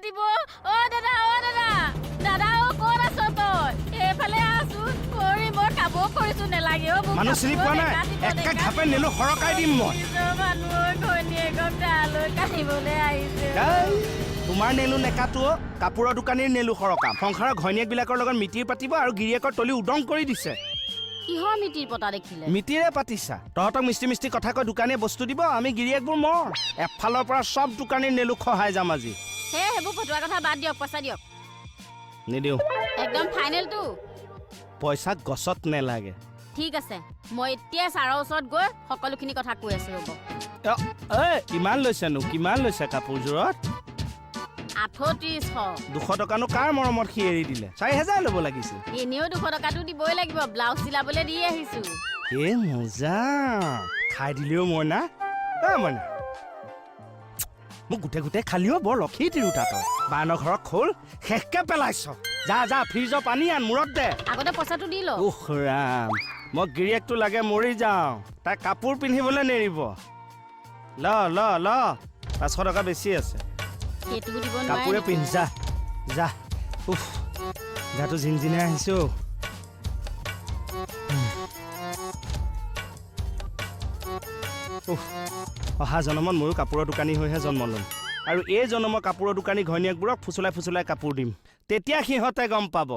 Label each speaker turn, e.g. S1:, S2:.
S1: কাটিব অ দাদা দাদা অ ক'ত আছ তই এইফালে আছো কৰি মই কাব কৰিছো নেলাগে অ
S2: মানুহ চিনি পোৱা নাই একা ঘাপে নেলু হৰকাই দিম মই
S1: মানুহৰ ঘৈণীয়েকক তালৈ কাটিবলৈ আহিছে
S2: তোমাৰ নেলু নেকাটো কাপোৰৰ দোকানীৰ নেলু সৰকাম সংসাৰৰ ঘৈণীয়েকবিলাকৰ লগত মিতিৰ পাতিব আৰু গিৰিয়েকৰ তলি উদং কৰি দিছে
S1: কিহৰ মিতিৰ পতা দেখিলে
S2: মিতিৰে পাতিছা তহঁতক মিষ্টি কথা কৈ দোকানীয়ে বস্তু দিব আমি গিৰিয়েকবোৰ মৰ এফালৰ পৰা সব দোকানীৰ নেলু খহাই যাম আজি
S1: হে সেইবোৰ ফটোৱা কথা বাদ দিয়ক পইচা দিয়ক
S2: নিদিওঁ
S1: একদম ফাইনেলটো
S2: পইচা গছত নেলাগে
S1: ঠিক আছে মই এতিয়া ছাৰৰ ওচৰত গৈ সকলোখিনি কথা কৈ আছো ৰ'ব
S2: কিমান লৈছেনো কিমান লৈছে কাপোৰযোৰত
S1: 3800
S2: 200 টকানো কাৰ মৰমত সি এৰি দিলে 4000 ল'ব লাগিছিল
S1: এনেও 200 টকাটো দিবই লাগিব ব্লাউজ চিলাবলৈ দি আহিছো
S2: এ মজা খাই দিলেও মই না মইনা মোক গোটে খালিও বৰ লক্ষী তিৰোতা তই বানৰ ঘৰত খোল শেষকে পেলাইছ যা ফ্ৰিজৰ পানী আন মূৰত দে
S1: আগতে পইচাটো দি ল
S2: উখ ৰাম মই গিৰিয়েকটো লাগে মৰি যাওঁ তাই কাপোৰ পিন্ধিবলৈ নেৰিব ল 500 টকা বেছি আছে
S1: সেইটো দিব নোৱাৰে
S2: কাপোৰে পিন্ধ যা উফ গাটো জিনজিনাই আহিছো অহা জনমত ময়ো কাপোৰৰ দোকানী হৈহে জন্ম ল'ম আৰু এই জনমৰ কাপোৰৰ দোকানী ঘৈণীয়েকবোৰক ফুচলাই কাপোৰ দিম তেতিয়া সিহঁতে গম পাব